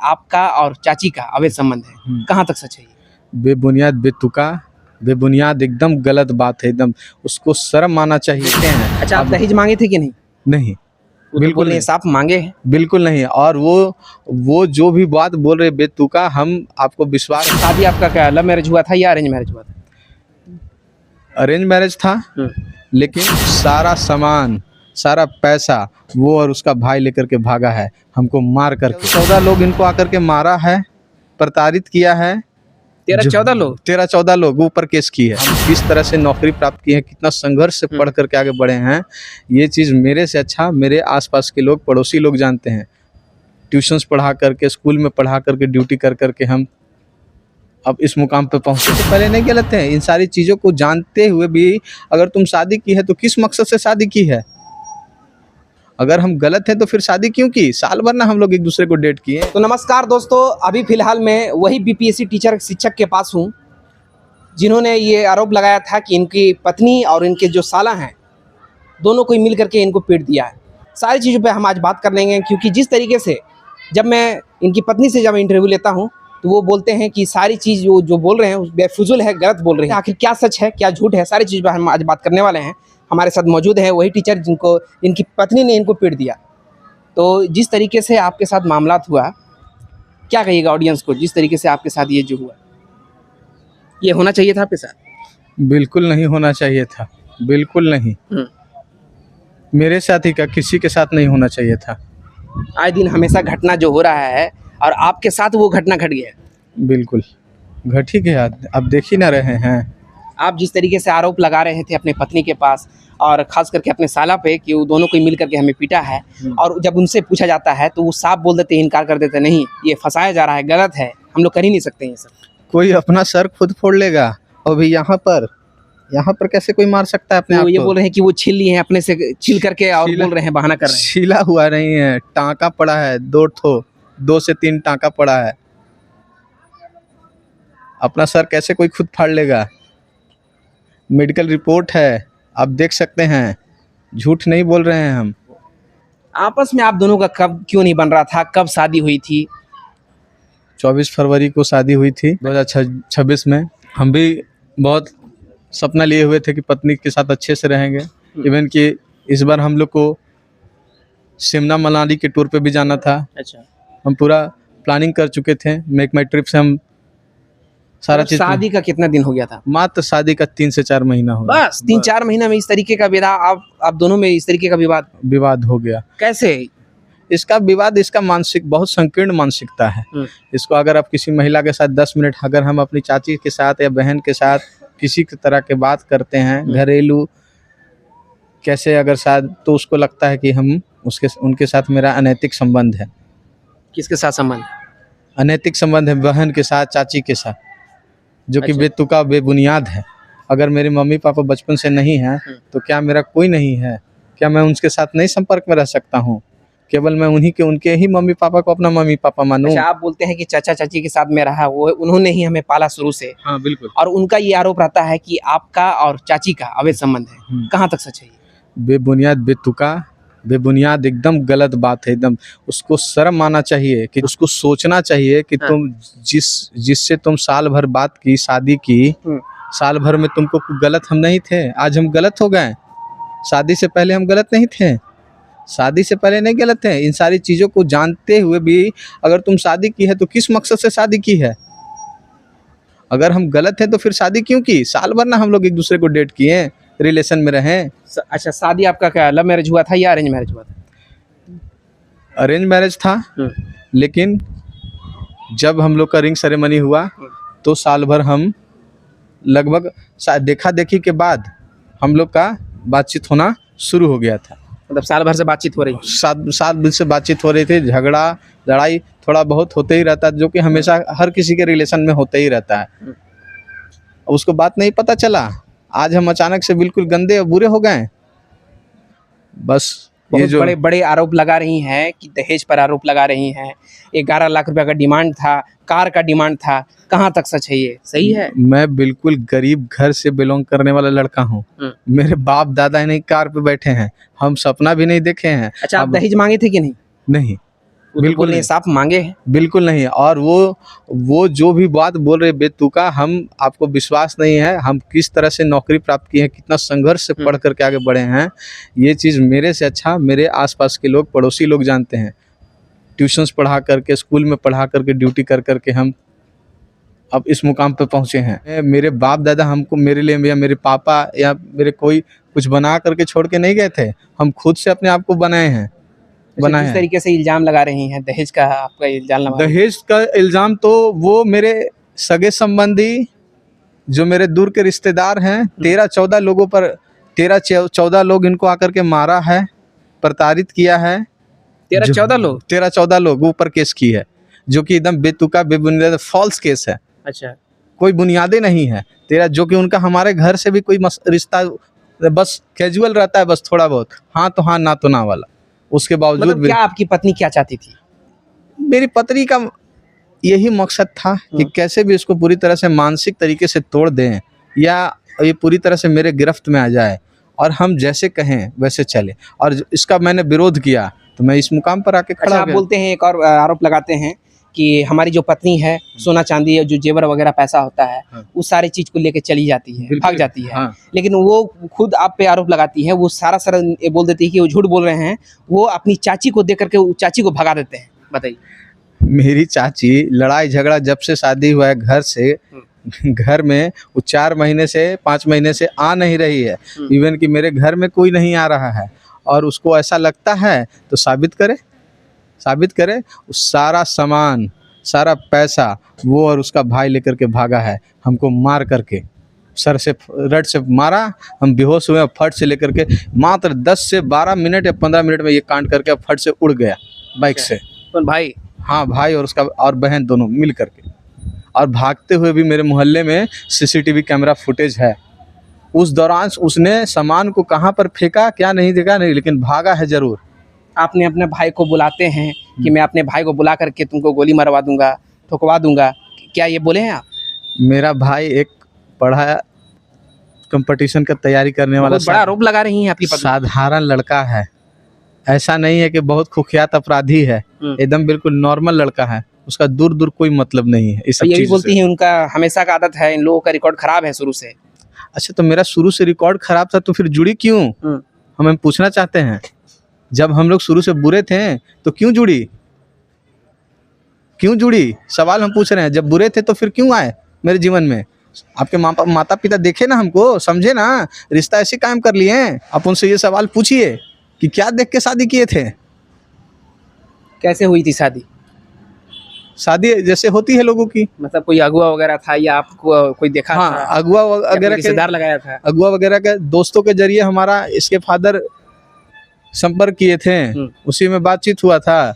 आपका और चाची का अवैध संबंध है, कहाँ तक सच है ये? बेबुनियाद बेतुका बेबुनियाद एकदम गलत बात है, एकदम उसको शर्म आना चाहिए। अच्छा, आप दहेज मांगे थे कि नहीं? नहीं, बिल्कुल नहीं, साफ मांगे हैं। बिल्कुल नहीं। और वो जो भी बात बोल रहे बेतुका, हम आपको विश्वास। शादी आपका क्या लव मैरिज हुआ था या अरेंज मैरिज हुआ था? अरेंज मैरिज था, लेकिन सारा सामान सारा पैसा वो और उसका भाई लेकर के भागा है, हमको मार करके। 14 लोग इनको आकर के मारा है, प्रताड़ित किया है। 13-14 लोग ऊपर केस की है। हम किस तरह से नौकरी प्राप्त की है, कितना संघर्ष से पढ़ करके आगे बढ़े हैं, ये चीज़ मेरे से अच्छा मेरे आसपास के लोग, पड़ोसी लोग जानते हैं। ट्यूशन्स पढ़ा करके, स्कूल में पढ़ा करके, ड्यूटी कर करके हम अब इस मुकाम पे पहुँचे। तो पहले नहीं गलत है, इन सारी चीज़ों को जानते हुए भी अगर तुम शादी की है तो किस मकसद से शादी की है? अगर हम गलत हैं तो फिर शादी क्यों की? साल भर ना हम लोग एक दूसरे को डेट किए। तो नमस्कार दोस्तों, अभी फिलहाल मैं वही बीपीएससी टीचर शिक्षक के पास हूँ जिन्होंने ये आरोप लगाया था कि इनकी पत्नी और इनके जो साला हैं, दोनों को मिल करके इनको पीट दिया है। सारी चीज़ों पे हम आज बात कर लेंगे, क्योंकि जिस तरीके से जब मैं इनकी पत्नी से जब इंटरव्यू लेता हूँ तो वो बोलते हैं कि सारी चीज़ जो बोल रहे हैं बेफुजुल है, गलत बोल रहे हैं। आखिर क्या सच है, क्या झूठ है, सारी चीज़ पर हम आज बात करने वाले हैं। हमारे साथ मौजूद है वही टीचर जिनको इनकी पत्नी ने इनको पीट दिया। तो जिस तरीके से आपके साथ मामला हुआ, क्या कहिएगा ऑडियंस को? जिस तरीके से आपके साथ ये जो हुआ, ये होना चाहिए था आपके साथ? बिल्कुल नहीं होना चाहिए था, बिल्कुल नहीं। मेरे साथ ही क्या, किसी के साथ नहीं होना चाहिए था। आए दिन हमेशा घटना जो हो रहा है और आपके साथ वो घटना घट गया। बिल्कुल घट ही गया, अब देख ही ना रहे हैं। आप जिस तरीके से आरोप लगा रहे थे अपने पत्नी के पास और ख़ास करके अपने साला पे कि वो दोनों को मिल करके हमें पीटा है, और जब उनसे पूछा जाता है तो वो साफ बोल देते, इनकार कर देते, नहीं ये फंसाया जा रहा है, गलत है, हम लोग कर ही नहीं सकते ये सब। कोई अपना सर खुद फोड़ लेगा, और भी यहाँ पर कैसे कोई मार सकता है अपने आप को? ये बोल रहे हैं कि वो छील लिए हैं अपने से, छील करके, और बोल रहे हैं, बहाना कर रहे हैं। छीला हुआ नहीं है, टाँका पड़ा है, 2 से 3 टाँका पड़ा है। अपना सर कैसे कोई खुद फाड़ लेगा? मेडिकल रिपोर्ट है, आप देख सकते हैं, झूठ नहीं बोल रहे हैं हम। आपस में आप दोनों का कब क्यों नहीं बन रहा था? कब शादी हुई थी? 24 फरवरी को शादी हुई थी 2026 में। हम भी बहुत सपना लिए हुए थे कि पत्नी के साथ अच्छे से रहेंगे। इवन कि इस बार हम लोग को शिमला मनाली के टूर पे भी जाना था। अच्छा, हम पूरा प्लानिंग कर चुके थे। मेक माई ट्रिप से हम सारा चीज। शादी का कितना दिन हो गया था? मात्र शादी का 3 से 4 महीना हो गया। बस 3-4 महीना में इस तरीके का आप दोनों में इस तरीके का विवाद हो गया। कैसे? इसका विवाद, इसका मानसिक बहुत संकीर्ण मानसिकता है। इसको अगर आप किसी महिला के साथ 10 मिनट अगर हम अपनी चाची के साथ या बहन के साथ किसी तरह के बात करते हैं, घरेलू कैसे अगर साथ, तो उसको लगता है कि हम उनके साथ मेरा अनैतिक संबंध है। किसके साथ संबंध? अनैतिक संबंध है बहन के साथ, चाची के साथ, जो कि बेतुका बेबुनियाद है। अगर मेरे मम्मी पापा बचपन से नहीं हैं तो क्या मेरा कोई नहीं है? क्या मैं उनके साथ नहीं संपर्क में रह सकता हूँ? केवल मैं उनके ही मम्मी पापा को अपना मम्मी पापा मानूं? अच्छा, आप बोलते हैं कि चाचा चाची के साथ में रहा, वो उन्होंने ही हमें पाला शुरू से। हाँ बिल्कुल। और उनका ये आरोप रहता है कि आपका और चाची का अवैध संबंध है, कहाँ तक सच है? बेबुनियाद बेतुका बेबुनियाद एकदम गलत बात है, एकदम उसको शर्म आना चाहिए, कि उसको सोचना चाहिए कि तुम जिससे तुम साल भर बात की, शादी की, साल भर में तुमको गलत हम नहीं थे, आज हम गलत हो गए। शादी से पहले हम गलत नहीं थे, शादी से पहले नहीं गलत है। इन सारी चीज़ों को जानते हुए भी अगर तुम शादी की है तो किस मकसद से शादी की है? अगर हम गलत हैं तो फिर शादी क्यों की? साल भर ना हम लोग एक दूसरे को डेट किए, रिलेशन में रहें। अच्छा, शादी आपका क्या लव मैरिज हुआ था या अरेंज मैरिज हुआ था? अरेंज मैरिज था, लेकिन जब हम लोग का रिंग सेरेमनी हुआ तो साल भर हम लगभग देखा देखी के बाद हम लोग का बातचीत होना शुरू हो गया था। मतलब साल भर से बातचीत हो रही? 7 दिन से बातचीत हो रही थी। झगड़ा लड़ाई थोड़ा बहुत होते ही रहता है, जो कि हमेशा हर किसी के रिलेशन में होते ही रहता है। उसको बात नहीं पता चला, आज हम अचानक से बिल्कुल गंदे और बुरे हो गए। बस ये जो बड़े बड़े आरोप लगा रही हैं कि दहेज पर आरोप लगा रही हैं, 11 लाख रुपए का डिमांड था, कार का डिमांड था, कहाँ तक सच है? ये सही है? मैं बिल्कुल गरीब घर से बिलोंग करने वाला लड़का हूँ। मेरे बाप दादा नहीं कार पे बैठे हैं, हम सपना भी नहीं देखे हैं। अच्छा, आप दहेज मांगे थे कि नहीं? नहीं, वो तो बिल्कुल बोल रहे हैं, नहीं। साफ मांगे हैं। बिल्कुल नहीं। और वो जो भी बात बोल रहे बेतुका, हम आपको विश्वास नहीं है हम किस तरह से नौकरी प्राप्त किए हैं, कितना संघर्ष से पढ़ करके आगे बढ़े हैं, ये चीज़ मेरे से अच्छा मेरे आसपास के लोग, पड़ोसी लोग जानते हैं। ट्यूशन्स पढ़ा करके, स्कूल में पढ़ा करके, ड्यूटी कर करके हम अब इस मुकाम पे पहुँचे हैं। मेरे बाप दादा हमको, मेरे लिए या मेरे पापा या मेरे कोई कुछ बना करके छोड़ के नहीं गए थे, हम खुद से अपने आप को बनाए हैं, बनाए जिस हैं। तरीके से इल्जाम लगा रहे हैं दहेज का, आपका इल्जाम लगा रहे हैं। दहेज का इल्ज़ाम तो वो मेरे सगे संबंधी जो मेरे दूर के रिश्तेदार हैं, 13-14 लोगों पर 13-14 लोग इनको आकर के मारा है, प्रताड़ित किया है। 13-14 लोग। 13-14 लोगों पर केस की है, जो कि एकदम बेतुका, बेबुनियाद, फॉल्स केस है, अच्छा, कोई बुनियादें नहीं है। जो कि उनका हमारे घर से भी कोई रिश्ता बस कैजुअल रहता है, बस थोड़ा बहुत, हाँ तो हाँ, ना तो ना वाला। उसके बावजूद मतलब भी क्या आपकी पत्नी क्या चाहती थी? मेरी पत्नी का यही मकसद था कि कैसे भी इसको पूरी तरह से मानसिक तरीके से तोड़ दें, या ये पूरी तरह से मेरे गिरफ्त में आ जाए और हम जैसे कहें वैसे चले। और इसका मैंने विरोध किया तो मैं इस मुकाम पर आके खड़ा अच्छा, हो आप गया। बोलते हैं, एक और आरोप लगाते हैं कि हमारी जो पत्नी है, सोना चांदी जो जेवर वगैरह पैसा होता है, हाँ। उस सारी चीज को लेके चली जाती है, बिल्कुल। भाग जाती है। हाँ। लेकिन वो खुद आप पे आरोप लगाती है, वो सारा ये बोल देती है कि वो झूठ बोल रहे हैं, वो अपनी चाची को देख करके चाची को भगा देते हैं। बताइए। मेरी चाची लड़ाई झगड़ा जब से शादी हुआ है घर से, घर में वो 4 महीने से 5 महीने से आ नहीं रही है। इवन कि मेरे घर में कोई नहीं आ रहा है, और उसको ऐसा लगता है तो साबित करे। वो सारा सामान, सारा पैसा वो और उसका भाई लेकर के भागा है, हमको मार करके सर से रड से मारा, हम बेहोश हुए, फट से लेकर के मात्र 10 से 12 मिनट या 15 मिनट में ये कांड करके फट से उड़ गया बाइक से। कौन भाई? हाँ, भाई और उसका और बहन दोनों मिल करके। और भागते हुए भी मेरे मोहल्ले में सीसीटीवी कैमरा फुटेज है। उस दौरान उसने सामान को कहाँ पर फेंका, क्या नहीं देखा नहीं, लेकिन भागा है ज़रूर। आपने अपने भाई को बुलाते हैं कि मैं अपने भाई को बुला करके तुमको गोली मरवा दूंगा, ठुकवा दूंगा, क्या ये बोले हैं आप? मेरा भाई एक पढ़ा कंपटीशन का तैयारी करने वाला बहुत बड़ा आरोप लगा रही हैं आपकी पत्नी। साधारण लड़का है, ऐसा नहीं है कि बहुत कुख्यात अपराधी है, एकदम बिल्कुल नॉर्मल लड़का है। उसका दूर दूर कोई मतलब नहीं है इस सब ये भी चीज़ बोलती से। हैं उनका हमेशा का आदत है, इन लोगों का रिकॉर्ड खराब है शुरू से। अच्छा, तो मेरा शुरू से रिकॉर्ड खराब था तो फिर जुड़ी क्यों, हमें पूछना चाहते हैं। जब हम लोग शुरू से बुरे थे तो क्यों जुड़ी, सवाल हम पूछ रहे हैं। जब बुरे थे तो फिर क्यों आए मेरे जीवन में? आपके माता पिता देखे ना, हमको समझे ना, रिश्ता ऐसे कायम कर लिए हैं। आप उनसे ये सवाल पूछिए कि क्या देख के शादी किए थे। कैसे हुई थी शादी? शादी जैसे होती है लोगों की। मतलब कोई अगुआ वगैरह था या आपको कोई देखा हाँ, था? अगुआ या कोई वगैरह रिश्तेदार लगाया था? अगुआ वगैरह के दोस्तों के जरिए हमारा इसके फादर संपर्क किए थे, उसी में बातचीत हुआ था।